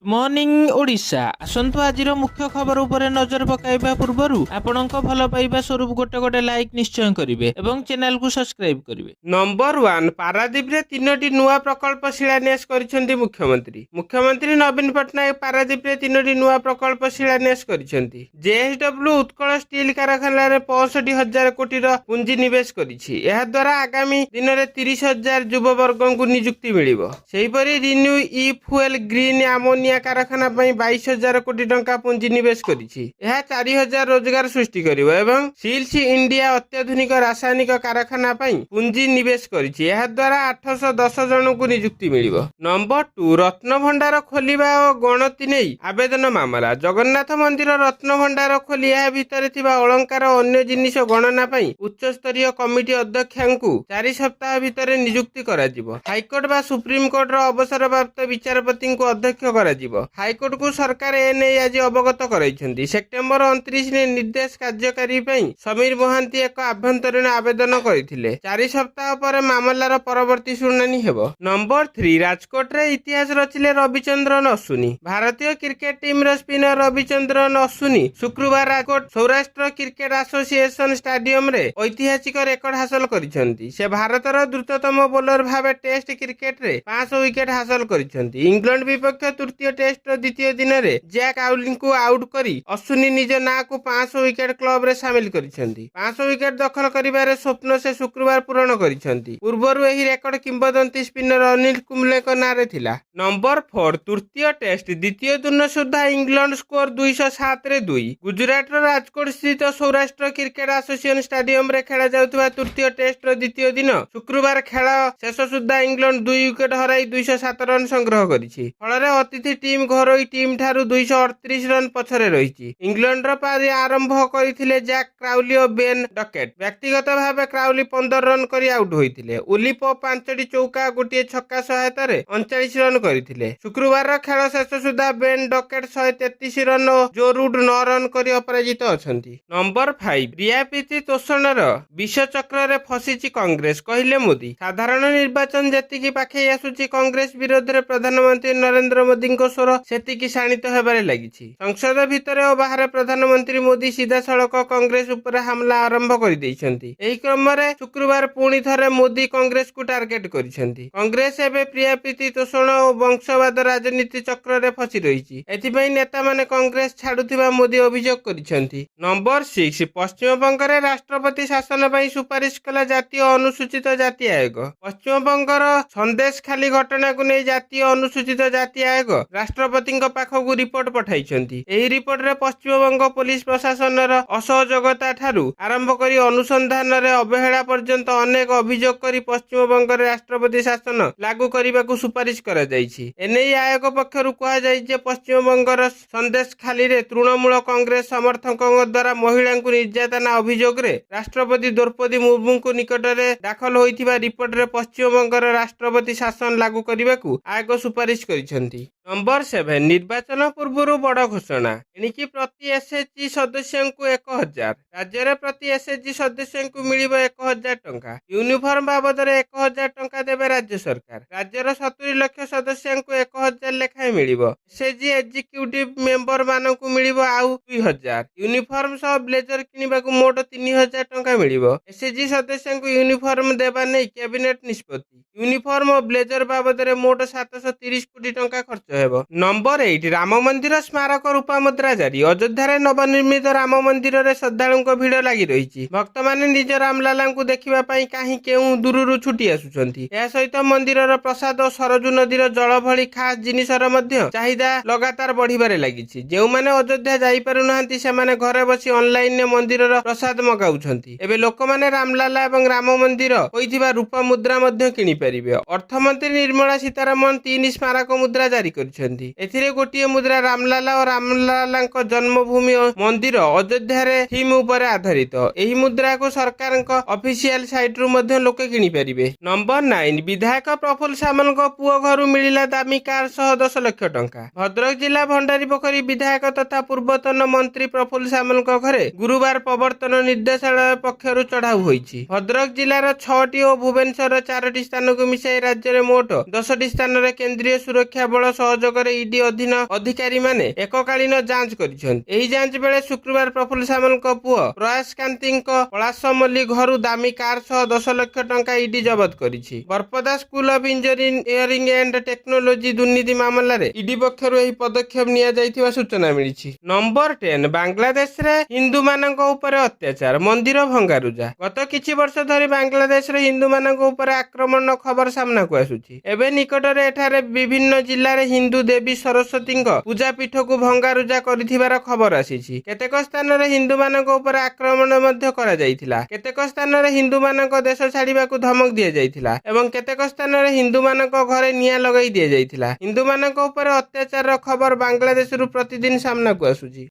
Morning Odisha आसंतु आजिर मुख्य खबर उपरे नजर पकाइबा पूर्वरु आपणक भल पाइबा स्वरूप गोटे गोटे लाइक निश्चय करिवे एवं चैनल को सब्सक्राइब करिवे। नंबर 1 पारादीप रे 3टी नुआ प्रकल्प शिलान्यास करिसेंती मुख्यमंत्री नवीन पटनायक पारादीप रे 3टी नुआ प्रकल्प शिलान्यास करिसेंती। जेएसडब्ल्यू उत्कल स्टील कारखाना रे 65,000 कोटी रो पुंजी निवेश करिछि। एहा द्वारा आगामी दिन रे 30,000 युववर्ग को नियुक्ति मिलिबो। सेहिपरि रिन्यू ई फ्यूएल ग्रीन अमोनिया कारखाना पई 22,000 कोटी टंका पुंजी निवेश करिछि। एहा 4,000 रोजगार सृष्टि करिवो एवं सील्स इंडिया अत्याधुनिक रासायनिक कारखाना पई पुंजी निवेश करिछि। एहा द्वारा 810 जन को नियुक्ति मिलिबो। नंबर 2 रत्न भंडार खोलिबा और गणति नै आवेदन मामला। जगन्नाथ मंदिर रत्न भंडार खोली एहा भितरे थिबा अलंकार और अन्य जिनिस गणना पई उच्च स्तरीय कमिटी अध्यक्षांकु 4 सप्ताह भितरे नियुक्ति कराजिबो। हाईकोर्ट बा सुप्रीम कोर्ट रो अवसरप्राप्त विचारपति को अध्यक्ष कराजिबो। हाईकोर्ट को सरकार एने आज अवगत कराइछन्ती। सेप्टेम्बर 29 ने निर्देश कार्यकारी पई समीर मोहांती एक आभ्यंतरीण आवेदन करथिले। 4 सप्ताह पर मामलार परवर्ती शुनानी हेबो। नंबर 3 राजकोट रे इतिहास रचिले रविचंद्रन अश्विनी। भारतीय क्रिकेट टीम रो स्पिनर रविचंद्रन अश्विनी शुक्रवार Rajkot Saurashtra cricket association stadium रे ऐतिहासिक रेकर्ड हासिल करिसन्ती। से भारतर द्रुततम बोलर भावे टेस्ट क्रिकेट रे 5 विकेट हासिल करिसन्ती। इंग्लैंड विपक्ष तृतीय टेस्ट द्वितीय दिन रे जैक आउलिंग को आउट करी अश्विनी निज ना को 5 विकेट क्लब रे शामिल करिसन्ती। 5 विकेट दखल करिबारे स्वप्न से शुक्रवार पूरण करिसन्ती। पूर्वरु एही रेकर्ड किंबदंती स्पिनर अनिल कुंबले को नारे थिला। नंबर 4 तृतीय टेस्ट द्वितीय दिन सुधा इंग्लैंड स्कोर 207 रे 2। गुजरात रो राजकोट स्थित सौराष्ट्र क्रिकेट एसोसिएशन स्टेडियम रे खेला जाउतबा तृतीय टेस्ट रो द्वितीय दिन शुक्रवार खेल शेष सुधा इंग्लैंड 2 विकेट हराई 207 रन संग्रह करिछि। फलरे अतिथि टीम घरोई टीम ठारू 238 रन पछरे रहिछि। इंग्लैंड रो पारी आरंभ करिथिले जैक क्राउली और बेन डकेट। व्यक्तिगत भावे क्राउली 15 रन करी आउट होइथिले। उलिपो 5टी चौका गोटे छक्का सहायता रे 39 रन करिथिले। शुक्रवार रो खेल शेष सुधा बेन डकेट 133 रन और जो रूड 9 रन करी अपराजित अछंती। नंबर 5 रियापीति तोषणर विष चक्र रे फसिछि कांग्रेस कहिले मोदी। साधारण निर्वाचन जेतिकी पाखे आसुछि कांग्रेस विरोध रे प्रधानमंत्री नरेंद्र मोदी को स्वर सेतिकी शाणित हेबारे लागिछि। संसद भितरे और बाहर प्रधानमंत्री मोदी सीधा सड़क कांग्रेस उपर हमला आरंभ कर दैछन्ती। एही क्रम रे शुक्रवार पुणी थरे मोदी कांग्रेस को टार्गेट करिसन्ती। कांग्रेस एबे प्रियापीति तोषण और वंशवाद राजनीति चक्र रे फसी रहिछि। एथिपई नेता माने कांग्रेस छाडुथिबा मोदी अभियोग करिसन्ती। नंबर 6 पश्चिम बंग रे राष्ट्रपति शासन पई सुपारिश कला जातीय अनुसूचित जाति आयोग। पश्चिम बंगर संदेश खाली घटना को नै जातीय अनुसूचित जाति आयोग राष्ट्रपति पाखकु रिपोर्ट पठाइछन्ती। एही रिपोर्ट रे पश्चिम बंग पुलिस प्रशासन र असहयोगता ठारू आरंभ करी अनुसंधान रे अवहेला पर्यंत अनेक अभियोग करी पश्चिम बंग रे राष्ट्रपति शासन लागू करबाकू सुपारिश करा जाइछि। एनेई आयोग पक्षरु कहा जाय जे पश्चिम बंगर संदेश खाली रे तृणमूल कांग्रेस समर्थकଙ୍କ द्वारा महिला को निर्यातना अभियोग रे राष्ट्रपति द्रौपदी मुर्मू को निकट रे दाखल होइथिबा रिपोर्ट रे पश्चिम बंगर राष्ट्रपति शासन लागू करबाकू आयोग सुपारिश करिसन्ती। नंबर 7 निर्वाचन पूर्व बड़ घोषणा। एणिकी प्रति एसएचजी सदस्य को 1,000 राज्य रे प्रति एसएचजी सदस्य को मिलिबो 1,000 टंका। यूनिफॉर्म बाबद 1,000 टंका देबे राज्य सरकार। राज्यर 70 लाख सदस्य को 1,000 लेखाएं मिलिबो। एसएचजी एग्जीक्यूटिव मेंबर मान को मिलिबो आउ 2,000। यूनिफॉर्म सह ब्लेजर किनिबा को मोट 3,000 टंका मिलिबो। एसएचजी सदस्य को यूनिफॉर्म देबा नै कैबिनेट निष्पत्ति। यूनिफॉर्म और ब्लेजर बाबद मोट 730 कोटी टंका खर्च हेबो। नंबर 8 राम मंदिर स्मारक रूपा मुद्रा जारी। अयोध्या रे नवनिर्मित राम मंदिर रे श्रद्धालुओं को भीड़ लगी रही। भक्त माने निज रामलाला को देखिबा पई काहे केउ दूररु छुटी आसुछंती। या सहित मंदिर रो प्रसाद और सरजू नदीर जल भली खास जिनिसर मध्य चाहिदा लगातार बढ़िबारे लागिछि। जेउ माने अयोध्या जाई पारु नाहंती से माने घरे बसी ऑनलाइन ने मंदिर रो प्रसाद मगाउछंती। एबे लोक माने रामलाला एवं राम मंदिर होइथिबा रूपा मुद्रा मध्य किनि परिबे। अर्थमंत्री निर्मला सीतारमण 3 स्मारक मुद्रा जारी करिसंती। एथिरे गोटिए मुद्रा रामलाला और रामलालांक जन्मभूमि मंदिर अयोध्या रे थीम ऊपर आधारित। एही मुद्रा को सरकार ऑफिशियल साइट रु मध्य लोक किनि परिबे। नंबर 9 विधायक प्रफुल्ल सामल पुओ घरु मिलिला दामी कार सह 10 लाख टंका। भद्रक जिला भंडारीपोखरी विधायक तथा पूर्वतन मंत्री प्रफुल्ल सामल घरे गुरुवार प्रवर्तन निर्देशालय पक्षरु चढ़ाऊ होईछि। भद्रक जिलार 6टी और भुवनेश्वर 4टी स्थान को मिसाई राज्य में मोट 10टी स्थान रे केंद्रीय सुरक्षा बल ସହଯୋଗରେ ଇଡି ଅଧୀନ ଅଧିକାରୀମାନେ ଏକକାଳୀନ ଯାଞ୍ଚ କରିଛନ୍ତି। ଏହି ଯାଞ୍ଚ ବେଳେ ଶୁକ୍ରବାର ପ୍ରଫୁଲ୍ଲ ସାମଲଙ୍କ ପୁଅ ପ୍ରୟାସ କାନ୍ତିଙ୍କ ପଳାଶମଲ୍ଲୀ ଘରୁ ଦାମୀ କାର ସହ 10 ଲକ୍ଷ ଟଙ୍କା ଇଡି ଜବତ କରିଛି। Barapada school of engineering and technology ଦୁର୍ନୀତି ମାମଲାରେ ଇଡି ପକ୍ଷରୁ ଏହି ପଦକ୍ଷେପ ନିଆଯାଇଥିବା ସୂଚନା ମିଳିଛି। ନମ୍ବର 10 ବାଂଲାଦେଶରେ ହିନ୍ଦୁମାନଙ୍କ ଉପରେ ଅତ୍ୟାଚାର, ମନ୍ଦିର ଭଙ୍ଗାରୁଜା। ଗତ କିଛି ବର୍ଷ ଧରି ବାଂଲାଦେଶରେ ହିନ୍ଦୁମାନଙ୍କ ଉପରେ ଆକ୍ରମଣର ଖବର ସାମ୍ନାକୁ ଆସୁଛି। ଏବେ ନିକଟରେ ଏଠାରେ ବିଭିନ୍ନ ଜିଲ୍ଲାରେ ହିନ୍ଦୁ ଦେବୀ ସରସ୍ୱତୀଙ୍କ ପୂଜାପୀଠକୁ ଭଙ୍ଗାରୁଜା କରିଥିବାର ଖବର ଆସିଛି। କେତେକ ସ୍ଥାନରେ ହିନ୍ଦୁମାନଙ୍କ ଉପରେ ଆକ୍ରମଣ ମଧ୍ୟ କରାଯାଇଥିଲା। କେତେକ ସ୍ଥାନରେ ହିନ୍ଦୁମାନଙ୍କ ଦେଶ ଛାଡ଼ିବାକୁ ଧମକ ଦିଆଯାଇଥିଲା ଏବଂ କେତେକ ସ୍ଥାନରେ ହିନ୍ଦୁମାନଙ୍କ ଘରେ ନିଆଁ ଲଗାଇ ଦିଆଯାଇଥିଲା। ହିନ୍ଦୁମାନଙ୍କ ଉପରେ ଅତ୍ୟାଚାରର ଖବର ବାଂଲାଦେଶରୁ ପ୍ରତିଦିନ ସାମ୍ନାକୁ ଆସୁଛି।